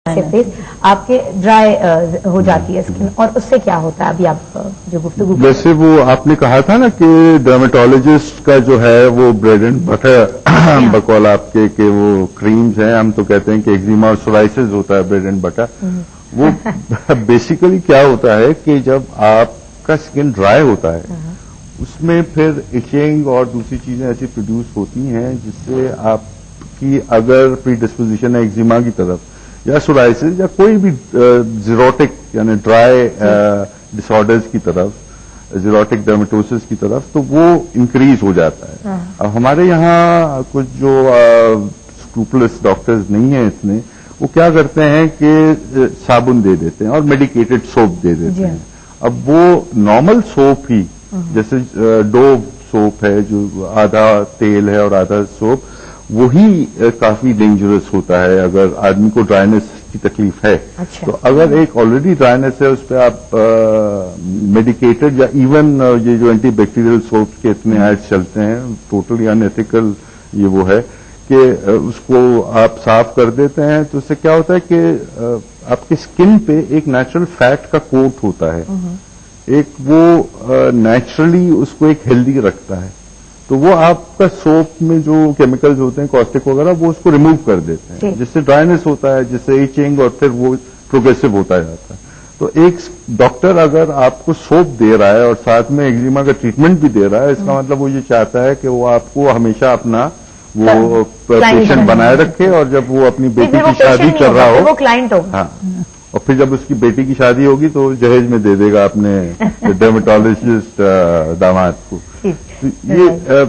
آپ کے ڈرائی ہو جاتی ہے اسکن، اور اس سے کیا ہوتا ہے؟ ابھی آپ جو گفتگو جیسے وہ آپ نے کہا تھا نا کہ ڈرمیٹولوجسٹ کا جو ہے وہ بریڈ اینڈ بٹر بقول آپ کے کہ وہ کریمز ہیں، ہم تو کہتے ہیں کہ ایگزیما اور سورائسس ہوتا ہے بریڈ اینڈ بٹر. وہ بیسیکلی کیا ہوتا ہے کہ جب آپ کا اسکن ڈرائی ہوتا ہے اس میں پھر ایچنگ اور دوسری چیزیں ایسی پروڈیوس ہوتی ہیں جس سے آپ کی اگر پری ڈسپوزیشن ہے ایگزیما کی طرف یا سورائسس یا کوئی بھی زیروٹک یعنی ڈرائی ڈس آرڈرز کی طرف، زیروٹک ڈرمیٹوسس کی طرف، تو وہ انکریز ہو جاتا ہے. اب ہمارے یہاں کچھ جو اسکروپلس ڈاکٹرز نہیں ہیں اتنے، وہ کیا کرتے ہیں کہ صابن دے دیتے ہیں اور میڈیکیٹڈ سوپ دے دیتے ہیں. اب وہ نارمل سوپ ہی جیسے ڈو سوپ ہے جو آدھا تیل ہے اور آدھا سوپ، وہی کافی ڈینجرس ہوتا ہے اگر آدمی کو ڈرائنس کی تکلیف ہے. تو اگر ایک آلریڈی ڈرائنس ہے اس پہ آپ میڈیکیٹڈ یا ایون یہ جو اینٹی بیکٹیریل سوپ کے اتنے ایڈ چلتے ہیں، ٹوٹلی ان ایتھیکل یہ وہ ہے کہ اس کو آپ صاف کر دیتے ہیں، تو اس سے کیا ہوتا ہے کہ آپ کی اسکن پہ ایک نیچرل فیٹ کا کوٹ ہوتا ہے، ایک وہ نیچرلی اس کو ایک ہیلدی رکھتا ہے. تو وہ آپ کا سوپ میں جو کیمیکلز ہوتے ہیں کاسٹک وغیرہ وہ اس کو ریموو کر دیتے ہیں، جس سے ڈرائنس ہوتا ہے، جس سے ایچنگ اور پھر وہ پروگریسو ہوتا جاتا ہے. تو ایک ڈاکٹر اگر آپ کو سوپ دے رہا ہے اور ساتھ میں ایگزیما کا ٹریٹمنٹ بھی دے رہا ہے، اس کا مطلب وہ یہ چاہتا ہے کہ وہ آپ کو ہمیشہ اپنا وہ پیشنٹ بنائے رکھے، اور جب وہ اپنی بیٹی کی شادی کر رہا ہو، وہ کلائنٹ ہو، ہاں، اور پھر جب اس کی بیٹی کی شادی ہوگی تو جہیز میں دے دے گا اپنے ڈرمیٹولوجسٹ داماد کو. یہ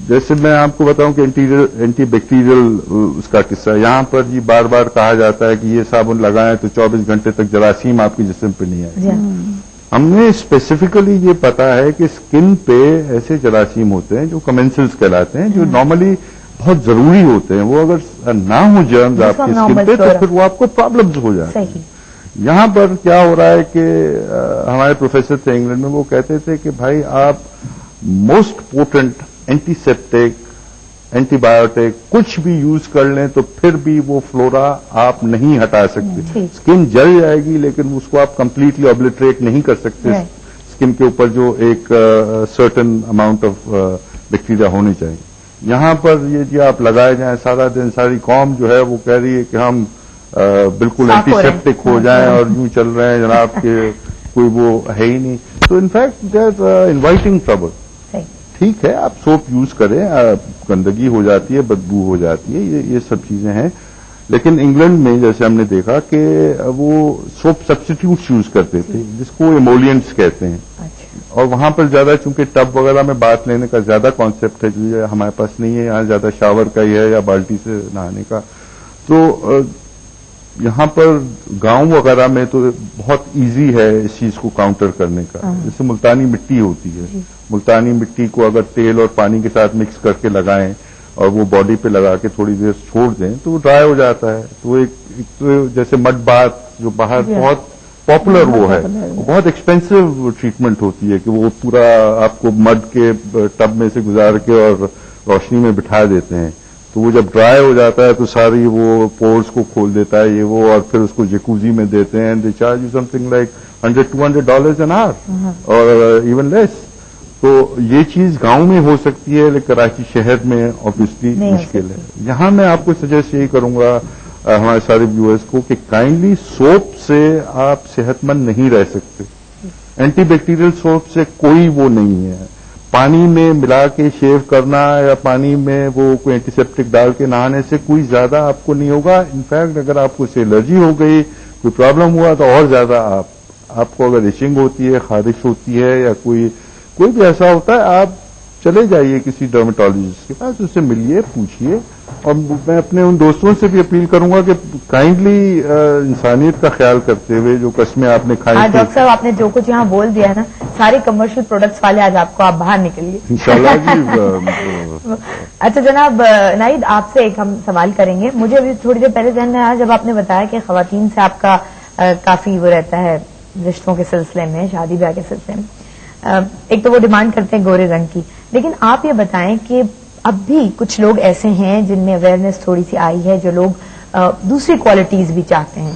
جیسے میں آپ کو بتاؤں کہ اینٹی بیکٹیریل اس کا قصہ یہاں پر جی بار بار کہا جاتا ہے کہ یہ صابن لگائیں تو 24 گھنٹے تک جراثیم آپ کے جسم پہ نہیں آئے. ہم نے اسپیسیفکلی یہ پتا ہے کہ اسکن پہ ایسے جراثیم ہوتے ہیں جو کمینسلز کہلاتے ہیں، جو نارملی بہت ضروری ہوتے ہیں. وہ اگر نہ ہو جرمز آپ کی اسکن پہ تو پھر وہ آپ کو پرابلمز ہو جاتی ہیں. یہاں پر کیا ہو رہا ہے کہ ہمارے پروفیسر تھے انگلینڈ میں، وہ کہتے تھے کہ بھائی آپ most potent antiseptic, antibiotic کچھ بھی یوز کر لیں تو پھر بھی وہ فلورا آپ نہیں ہٹا سکتے. اسکن جل جائے گی لیکن اس کو آپ کمپلیٹلی آبلیٹریٹ نہیں کر سکتے. اسکن کے اوپر جو ایک سرٹن اماؤنٹ آف بیکٹیریا ہونی چاہیے. یہاں پر یہ جی آپ لگائے جائیں سارا دن، ساری قوم جو ہے وہ کہہ رہی ہے کہ ہم بالکل اینٹی سیپٹک ہو جائیں اور یوں چل رہے ہیں جناب کہ کوئی وہ ہے ہی نہیں. تو in fact they are inviting trouble. ٹھیک ہے آپ سوپ یوز کریں، گندگی ہو جاتی ہے، بدبو ہو جاتی ہے، یہ سب چیزیں ہیں. لیکن انگلینڈ میں جیسے ہم نے دیکھا کہ وہ سوپ سبسٹیٹیوٹس یوز کرتے تھے جس کو ایمولینٹس کہتے ہیں. اور وہاں پر زیادہ چونکہ ٹب وغیرہ میں بات لینے کا زیادہ کانسیپٹ ہے جو ہمارے پاس نہیں ہے، یہاں زیادہ شاور کا ہی ہے یا بالٹی سے نہانے کا. تو یہاں پر گاؤں وغیرہ میں تو بہت ایزی ہے اس چیز کو کاؤنٹر کرنے کا. جیسے ملتانی مٹی ہوتی ہے، ملتانی مٹی کو اگر تیل اور پانی کے ساتھ مکس کر کے لگائیں اور وہ باڈی پہ لگا کے تھوڑی دیر چھوڑ دیں تو وہ ڈرائی ہو جاتا ہے. تو ایک جیسے مڈ باتھ جو باہر بہت پاپولر وہ ہے، بہت ایکسپینسو ٹریٹمنٹ ہوتی ہے کہ وہ پورا آپ کو مڈ کے ٹب میں سے گزار کے اور روشنی میں بٹھا دیتے ہیں. تو وہ جب ڈرائی ہو جاتا ہے تو ساری وہ پورز کو کھول دیتا ہے یہ وہ، اور پھر اس کو جیکوزی میں دیتے ہیں. They charge you some thing like $100-200 an hour اور ایون لیس. تو یہ چیز گاؤں میں ہو سکتی ہے لیکن کراچی شہر میں آبویسلی مشکل ہے. یہاں میں آپ کو سجیسٹ یہی کروں گا ہمارے سارے ویورز کو کہ کائنڈلی سوپ سے آپ صحت مند نہیں رہ سکتے. اینٹی بیکٹیریل سوپ سے کوئی وہ نہیں ہے. پانی میں ملا کے شیو کرنا یا پانی میں وہ کوئی اینٹی سیپٹک ڈال کے نہانے سے کوئی زیادہ آپ کو نہیں ہوگا. انفیکٹ اگر آپ کو سے الرجی ہو گئی، کوئی پرابلم ہوا تو اور زیادہ آپ کو اگر ایچنگ ہوتی ہے، خارش ہوتی ہے یا کوئی بھی ایسا ہوتا ہے، آپ چلے جائیے کسی ڈرمیٹولوجسٹ کے پاس، اس سے ملیے، پوچھیے. اور میں اپنے ان دوستوں سے بھی اپیل کروں گا کہ کائنڈلی انسانیت کا خیال کرتے ہوئے جو قسمیں آپ نے کھائی. ڈاکٹر صاحب آپ نے جو کچھ یہاں بول دیا ہے نا، سارے کمرشل پروڈکٹس والے آج آپ کو آپ باہر نکلیے انشاءاللہ جی. اچھا جناب ناہید، آپ سے ایک ہم سوال کریں گے. مجھے ابھی تھوڑی دیر پہلے ذہن میں آیا جب آپ نے بتایا کہ خواتین سے آپ کا کافی وہ رہتا ہے رشتوں کے سلسلے میں، شادی بیاہ کے سلسلے میں. ایک تو وہ ڈیمانڈ کرتے ہیں گورے رنگ کی، لیکن آپ یہ بتائیں کہ اب بھی کچھ لوگ ایسے ہیں جن میں اویئرنیس تھوڑی سی آئی ہے، جو لوگ دوسری کوالٹیز بھی چاہتے ہیں.